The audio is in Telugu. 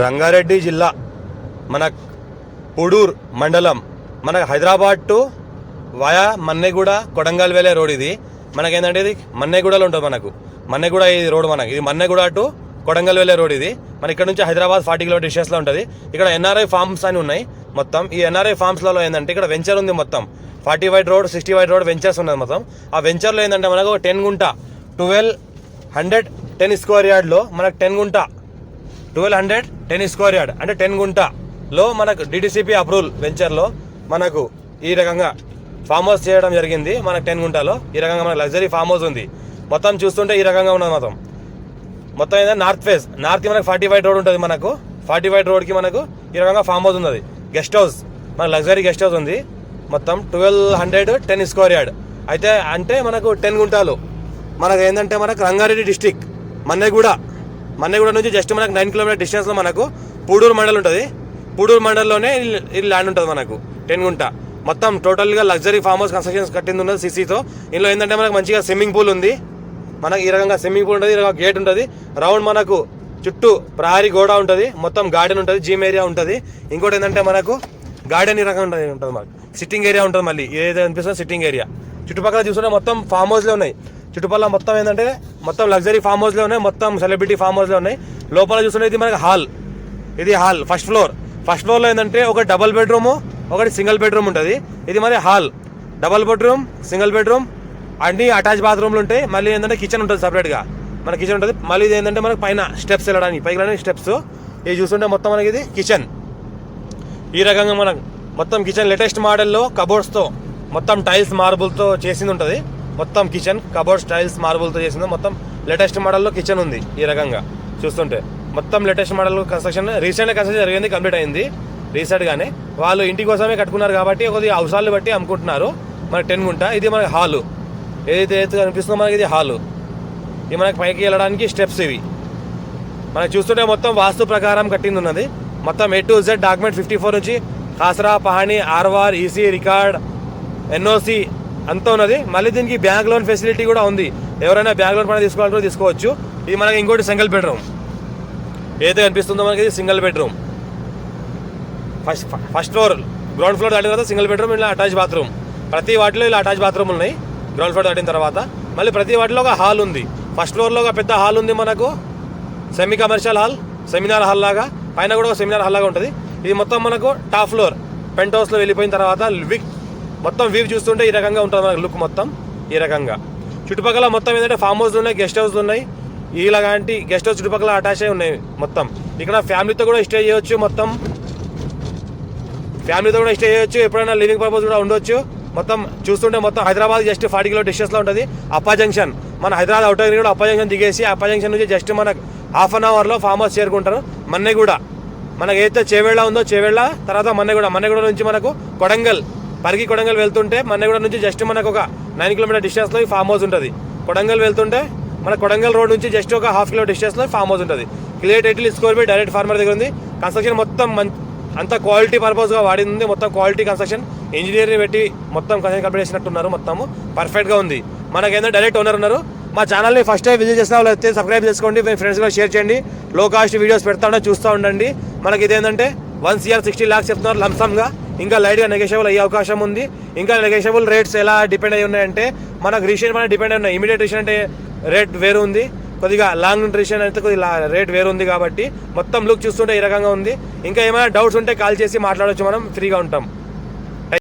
రంగారెడ్డి జిల్లా మన పుడూర్ మండలం మన హైదరాబాద్ టు వయా మన్నెగూడ కొడంగల్ వెళ్ళే రోడ్ ఇది. మనకేంటంటే ఇది మన్నెగూడలో ఉంటుంది. మన్నెగూడ ఈ రోడ్ ఇది మన్నెగూడ టు కొడంగల్ వెళ్ళే రోడ్ ఇది. మన ఇక్కడ నుంచి హైదరాబాద్ 40 కిలోమీటర్ డిస్టెన్స్లో ఉంటుంది. ఇక్కడ ఎన్ఆర్ఐ ఫార్మ్స్ అని ఉన్నాయి. మొత్తం ఈ ఎన్ఆర్ఐ ఫార్మ్స్లలో ఏంటంటే ఇక్కడ వెంచర్ ఉంది. మొత్తం 40 wide road 60 wide road ventures ఉన్నది. మొత్తం ఆ వెంచర్లో ఏంటంటే మనకు 10 గుంట 1210 స్క్వేర్ యార్డ్లో మనకు 10 గుంట 1210 స్క్వేర్ యార్డ్ అంటే 10 గుంటలో మనకు డిటిసిపి అప్రూవల్ వెంచర్లో మనకు ఈ రకంగా ఫామ్ హౌస్ చేయడం జరిగింది. మనకు 10 గుంటలో ఈ రకంగా మనకు లగ్జరీ ఫామ్ హౌస్ ఉంది. మొత్తం చూస్తుంటే ఈ రకంగా ఉన్నది. మొత్తం ఏంటంటే నార్త్ ఫేస్ నార్త్కి మనకు 40 వైడ్ రోడ్ ఉంటుంది. మనకు 40 వైడ్ రోడ్కి మనకు ఈ రకంగా ఫామ్ హౌస్ ఉన్నది. గెస్ట్ హౌస్ మనకు లగ్జరీ గెస్ట్ హౌస్ ఉంది. మొత్తం 1210 స్క్వేర్ యార్డ్ అయితే అంటే మనకు 10 గుంటలు. మనకు ఏంటంటే మనకు రంగారెడ్డి డిస్టిక్ మన్నెగూడ నుంచి జస్ట్ మనకు 9 కిలోమీటర్ డిస్టెన్స్లో మనకు పూడూరు మండల్ ఉంటుంది. పూడూరు మండల్లోనే ఈ ల్యాండ్ ఉంటుంది. మనకు 10 గుంట మొత్తం టోటల్గా లగ్జరీ ఫామ్ హౌస్ కన్స్ట్రక్షన్స్ కట్టింది ఉన్నది సీసీతో. ఇందులో ఏంటంటే మనకు మంచిగా స్విమ్మింగ్ పూల్ ఉంది. మనకి ఈ రకంగా స్విమ్మింగ్ పూల్ ఉంటుంది. ఈ రకంగా గేట్ ఉంటుంది. రౌండ్ మనకు చుట్టూ ప్రహరీ గోడ ఉంటుంది. మొత్తం గార్డెన్ ఉంటుంది. జిమ్ ఏరియా ఉంటుంది. ఇంకోటి ఏంటంటే మనకు గార్డెన్ ఈ రకంగా ఉంటుంది. మనకు సిట్టింగ్ ఏరియా ఉంటుంది. మళ్ళీ ఏదైతే అనిపిస్తుందో సిట్టింగ్ ఏరియా. చుట్టుపక్కల చూసుకుంటే మొత్తం ఫామ్ హౌస్లో ఉన్నాయి. చుట్టుపక్కల మొత్తం ఏంటంటే మొత్తం లగ్జరీ ఫామ్ హౌస్లో ఉన్నాయి. మొత్తం సెలబ్రిటీ ఫామ్ హౌస్లో ఉన్నాయి. లోపల చూసుకుంటే ఇది మనకి హాల్. ఇది హాల్ ఫస్ట్ ఫ్లోర్లో ఏంటంటే ఒక డబుల్ బెడ్రూమ్ ఒకటి సింగిల్ బెడ్రూమ్ ఉంటుంది. ఇది మరి hall double bedroom single bedroom అన్ని అటాచ్ బాత్రూమ్లు ఉంటాయి. మళ్ళీ ఏంటంటే కిచెన్ ఉంటుంది. సపరేట్గా మన కిచెన్ ఉంటుంది. మళ్ళీ ఇది ఏంటంటే మనకి పైన స్టెప్స్ వెళ్ళడానికి పైకి వెళ్ళడానికి స్టెప్స్. ఇది చూస్తుంటే మొత్తం మనకి ఇది కిచెన్. ఈ రకంగా మనకు మొత్తం కిచెన్ లేటెస్ట్ మోడల్లో కబోర్డ్స్తో మొత్తం టైల్స్ మార్బుల్తో చేసింది ఉంటుంది. మొత్తం కిచెన్ కబోర్డ్స్ టైల్స్ మార్బుల్తో చేసింది. మొత్తం లేటెస్ట్ మోడల్లో కిచెన్ ఉంది. ఈ రకంగా చూస్తుంటే మొత్తం లేటెస్ట్ మోడల్ కన్స్ట్రక్షన్ రీసెంట్గా కన్స్ట్రక్షన్ జరిగింది. కంప్లీట్ అయింది రీసెంట్గానే. వాళ్ళు ఇంటి కోసమే కట్టుకున్నారు కాబట్టి కొద్దిగా అవసరాలు బట్టి అమ్ముకుంటున్నారు. మనకి 10 గుంట ఇది మనకి హాలు. ఏదైతే కనిపిస్తుందో మనకి ఇది హాలు. ఇది మనకి పైకి వెళ్ళడానికి స్టెప్స్. ఇవి మనకి చూస్తుంటే మొత్తం వాస్తు ప్రకారం కట్టింది ఉన్నది. మొత్తం A to Z డాక్యుమెంట్ 54 నుంచి ఖాసరా పహాణి ఆర్వార్ ఈసీ రికార్డ్ ఎన్ఓసి అంతా ఉన్నది. మళ్ళీ దీనికి బ్యాంక్ లోన్ ఫెసిలిటీ కూడా ఉంది. ఎవరైనా బ్యాంక్ లోన్ పైన తీసుకోవాలంటే తీసుకోవచ్చు. ఇది మనకి ఇంకోటి సింగిల్ బెడ్రూమ్. ఏదైతే కనిపిస్తుందో మనకి ఇది single bedroom. First floor ground floor దాటిన తర్వాత సింగిల్ బెడ్రూమ్ ఇలా అటాచ్ బాత్రూమ్. ప్రతి వాటిలో ఇలా అటాచ్ బాత్రూమ్ ఉన్నాయి. గ్రౌండ్ ఫ్లోర్ దాటిన తర్వాత మళ్ళీ ప్రతి వాటిలో ఒక హాల్ ఉంది. ఫస్ట్ ఫ్లోర్లో ఒక పెద్ద హాల్ ఉంది. మనకు semi commercial hall seminar hall లాగా. పైన కూడా ఒక సెమినార్ హాల్ లాగా ఉంటుంది. ఇది మొత్తం మనకు టాప్ ఫ్లోర్ పెంట్ హౌస్లో వెళ్ళిపోయిన తర్వాత మొత్తం వ్యూ చూస్తుంటే ఈ రకంగా ఉంటుంది. మనకు లుక్ మొత్తం ఈ రకంగా. చుట్టుపక్కల మొత్తం ఏంటంటే ఫామ్ హౌస్లు ఉన్నాయి, గెస్ట్ హౌస్లు ఉన్నాయి. ఇలాంటి గెస్ట్ హౌస్ చుట్టుపక్కల అటాచ్ అయి ఉన్నాయి. మొత్తం ఇక్కడ ఫ్యామిలీతో కూడా స్టే చేయవచ్చు. మొత్తం ఫ్యామిలీతో కూడా స్టే చేయొచ్చు. ఎప్పుడైనా లివింగ్ పర్పస్ కూడా ఉండొచ్చు. మొత్తం చూస్తుంటే మొత్తం హైదరాబాద్ జస్ట్ 40 కిలోమీటర్ డిస్టెన్స్లో ఉంటుంది. అప్పా జంక్షన్ మన హైదరాబాద్ అవుటర్ కూడా అప్పా జంక్షన్ దిగేసి అప్పా జంక్షన్ నుంచి జస్ట్ మనకు ½ అన్ అవర్లో ఫామ్ హౌస్ చేరుకుంటారు. మన్నెగూడ మనకు ఏదైతే చేవేళ్ళ ఉందో చేవేళ్ళ తర్వాత మన్నెగూడ నుంచి మనకు కొడంగల్ వెళ్తుంటే మన్నెగూడ నుంచి జస్ట్ మనకు ఒక 9 కిలోమీటర్ డిస్టెన్స్లో ఈ ఫామ్ హౌస్ ఉంటుంది. కొడంగల్ వెళ్తుంటే మన కొడంగల్ రోడ్ నుంచి జస్ట్ ఒక ½ కిలోమీటర్ డిస్టెన్స్లో ఫామ్ హౌస్ ఉంటుంది. Clear title score by direct farmer దగ్గర ఉంది. కన్స్ట్రక్షన్ మొత్తం అంతా క్వాలిటీ పర్పస్గా వాడింది. మొత్తం క్వాలిటీ కన్స్ట్రక్షన్ ఇంజనీర్ని పెట్టి మొత్తం కన్స్ట్రక్షన్ కంప్లీట్ చేసినట్టున్నారు. మొత్తము పర్ఫెక్ట్గా ఉంది. మనకేందో డైరెక్ట్ ఓనర్ ఉన్నారు. మా ఛానల్ని ఫస్ట్ టైం విజిట్ చేసిన వాళ్ళు అయితే సబ్స్క్రైబ్ చేసుకోండి. మీ ఫ్రెండ్స్ కూడా షేర్ చేయండి. లో కాస్ట్ వీడియోస్ పెడతా చూస్తూ ఉండండి. మనకి ఇదేంటంటే 1 CR 60 lakhs చెప్తున్నారు లంసమ్గా. ఇంకా లైట్గా నెగోషియబుల్ అయ్యే అవకాశం ఉంది. ఇంకా నెగోషియబుల్ రేట్స్ ఎలా డిపెండ్ అయ్యి ఉన్నాయంటే మనకు రీషన్ పైన డిపెండ్ అయి ఉన్నాయి. ఇమీడియట్ రీషన్ అంటే రేట్ వేరు ఉంది. కొద్దిగా లాంగ్ రీషన్ అయితే కొద్దిగా రేట్ వేరు ఉంది. కాబట్టి మొత్తం లుక్ చూస్తుంటే ఈ రకంగా ఉంది. ఇంకా ఏమైనా డౌట్స్ ఉంటే కాల్ చేసి మాట్లాడవచ్చు. మనం ఫ్రీగా ఉంటాం.